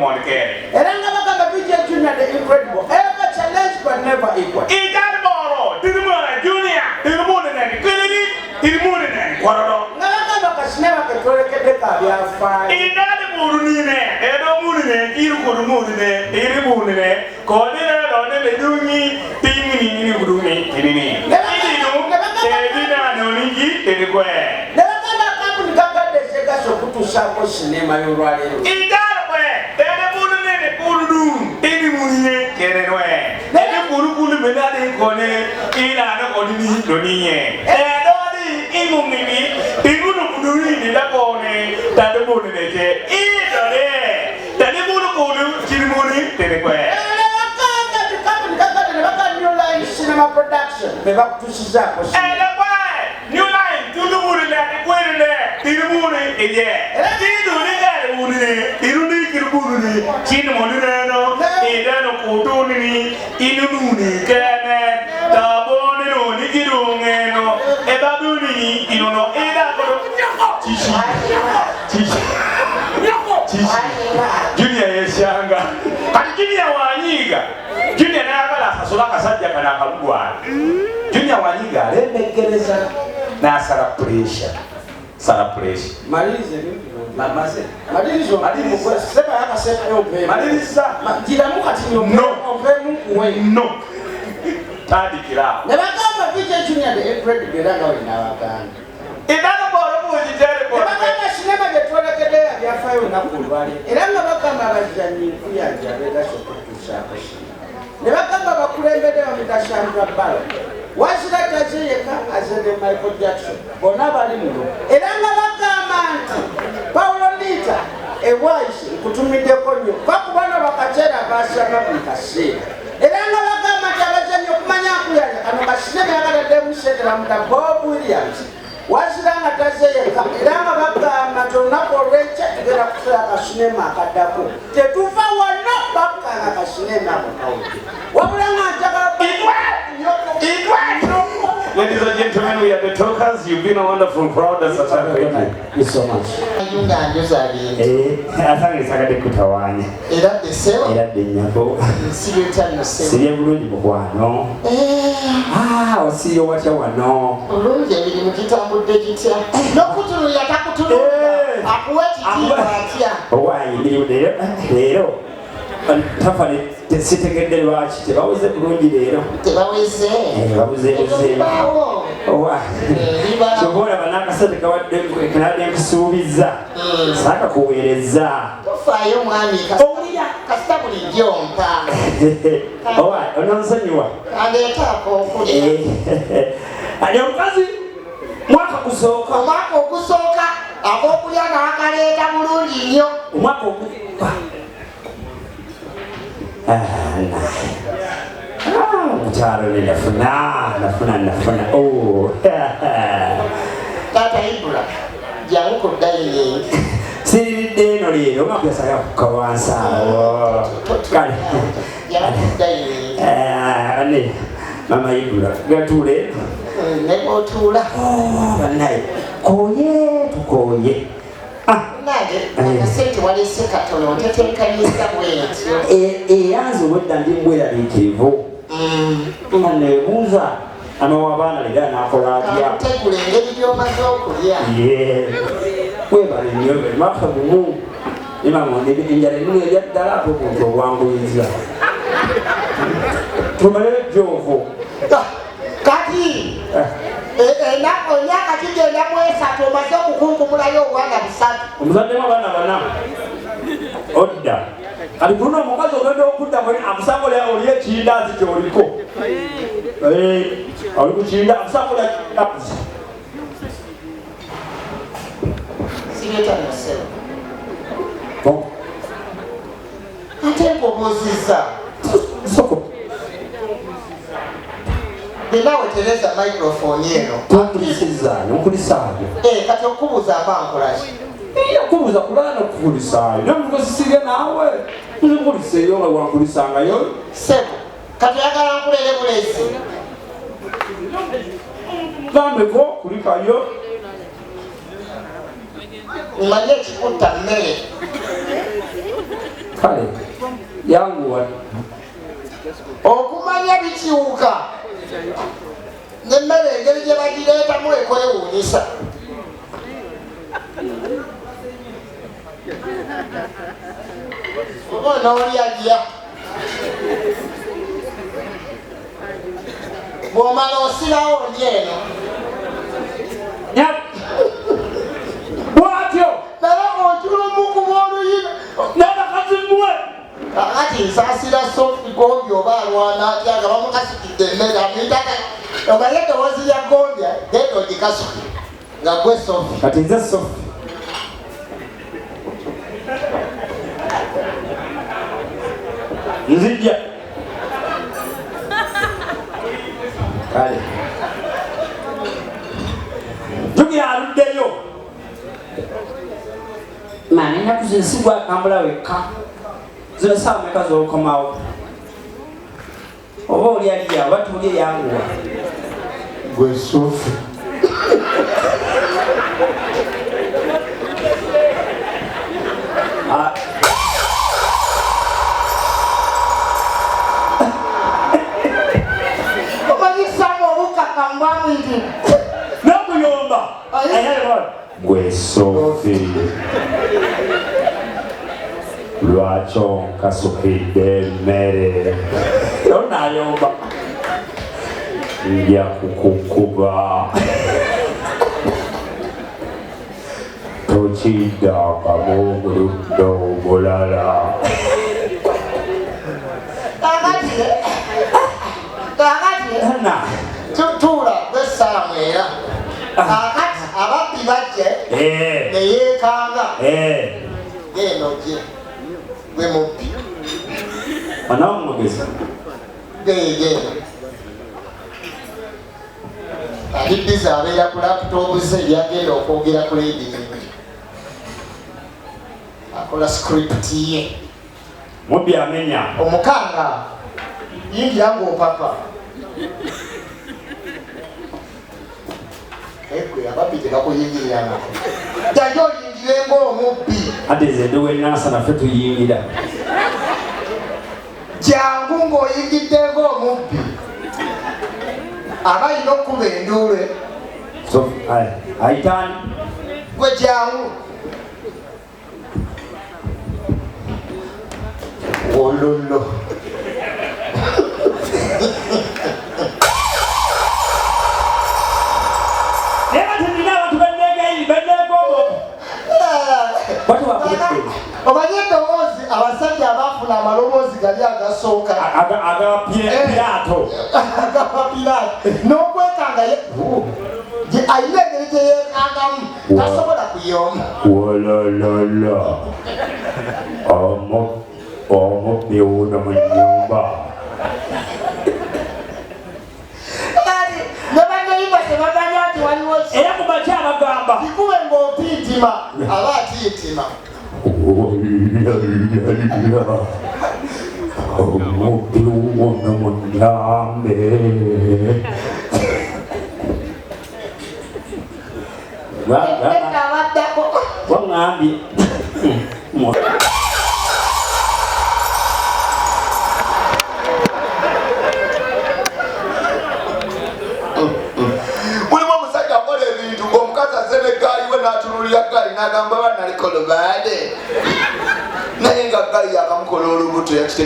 won't care. Era nga bagamba BJ Junior the incredible. Ever challenged but never equal. Igalboro, Dirmona Junior, Dirmona and Kennedy, Dirmona and Quarado. Nga bagamba kasinema ketwolekedde byafaayo. Igalburune, Edomune, Irkurmune, Iribune, Kodina, Leduni, Timini, Bruni, Tini. Edina, Nonigi, Edique. Never come back the Sega Sokutu cinema you run in. Igalwe, Edibune, Pulu, Edimune, Kenwe. Ediburu Melade Kone, Ina, Odini, Donie. Edodi, Imumini, Ibunu, Lapone, Tadabune, Idore, Tadibunu, Chimuni, Teleque. Cinema production. Me va to Suzako. New line, to the moon, Tirumuni, Tiruni, Kirubuni, Chinamonino, Edano Kotoni, Inuni, Kane, Tabonino, Nikirungeno, Ebabuni, Inono, Eda, Junior Yeshanga, and Junior Waniga. Junior Nagala, Solaka Sadia Kanaka, Junior Waniga, Rebegereza, Nasara Pressure, Sarah Pressure. Marisa, no. Tadikira. Never come a BJ Junior the incredible Gerano in our band. It doesn't bother with the terrible. Never get one a day of your fire in Apple. It never come as Janine Kuya, that's a good. Never come back to the Dashandra Barrel. Why should I touch I said Michael Jackson? Bonava Limu. It never come, Paolo Lita, a wise, Kutumi de Ponyo, Papuana Bakachera, Basana Picasso. It never come at Manakuya, and Basina, them said, Bob Williams. Why should I not say, Ramaka, Matonapo, Rachel, the cinema, Kataku? The two were not back at a cinema. What will I talk about? Ladies and gentlemen, we are the talkers. You've been a wonderful crowd. That's a thank you so much. I think it's a good Kutawani. Era the same. Era the Nyabo. See you tell yourself. See you, no. Ah, see you what you want. No. No, put to the attack to the why you there? And Tafani, the city get the watch. They always the Burundi there. They always say, oh, so what about Nakasa? The Canadian Suviza, Sakaku is fire money. Oh, yeah, Castabuli Jompa. Oh, I don't send you one. And they talk of and your cousin. Mwako kusoka abokuya na akaleta bulungi nnyo mwako mcharo ni nafuna oh tata ibula jangu dai si deno lero mapesa ya kawansa kali jangu dai ani mama ibula gatule Nebo tula. Oh, banai. Koye. Ah, nage. Naseti wale seka tono tetenkanyisa bwetyo. Yanzo wenda ndimbwera likivu. Manebuza amawabana ligana akolajya. Tekule ngeri byomaze okulya. Webale nyobe mafamu. Imamo njale nne yaddala apo ku wanguliza. Tumale jovo. Kati onyaka kigenda mwesatu omaze okukunkumulayo obwana busatu omuzaddemu abaana bana odda kati kuno omukazi ogenda okudda mwe akusangula oli ekindazi kyoliko oli kukinda akusangula kindazi sigetanaseo ate nkobozizza soko Bilawe Teresa microphone yeno. Tukulisizana, ukulisana. Kati okubuza abankulashi. Okubuza kulana okulisana. Ndomuko sisiga nawe. Nkulise yo nga wankulisanga yo. Sebo. Kati yakala nkulele bulezi. Nambe ko kulika yo. Umanye kikuta mmere. kale yanguwa okumanya bikiwuka nemmere engeri gye bagireetamu ekwewuunyisa. oba onoolya bw'omala osirawo ndi eno bwatyo naye ojula omukuba oluyina nabakazimuwe kakati nsaasira sofi gombi oba alwana atya nga bamukasukidde emmere amuyitaka omanye eddoboozi lya gombi genda ogikasuke nga gwe sofi kati nze sofi nzijja kale tugira aluddeyo mani ennaku zino sigwakambula wekka zino saawa meka zokomawo oba oli alya oba tuulye yanguwa gwe sofi nokuyomba gwe sofi lwaki onkasukidde emmere onayomba nja kukukuba tokiddakamu obuludde obulala tutuula gwessaamu era akati ababbi bajje neyeekanga geno gye gwe mubbi anaomugezi geyegeno ali biza abeera ku laputopu ze yagenda okwogera ku leediningi akola scripti ye mubbi amenya omukanga yingira ngaopapa ekwe ababbi tebakuyingiriranga jajja oyingire ngaomubbi ate ze ndi wennaasa naffe tuyingira jangu ng'oyingidde ngaomubbi aba alina okuba enduule ayitani gwe jangu ololo omanye eddoboozi abasajja abafuna amaloboozi gali agasooka agapirato n'okwekanga alina engeri gyeyeekangamu tasobola kuyomba wololola omubbi wuno mu nnyumba nebanyeyimba tebaganya nti waliwo era mubaki abagamba kikube ng'opiitima aba atiitima omubbi wuno mu nnyambe abaddako wangambye mulimu omusajja akola ebintu ng'omukazi azze n'eggaali we n'atunulira ggaali n'agamba banaliko lubaade naye nga ggaali yakamukola olubuto yakitegeka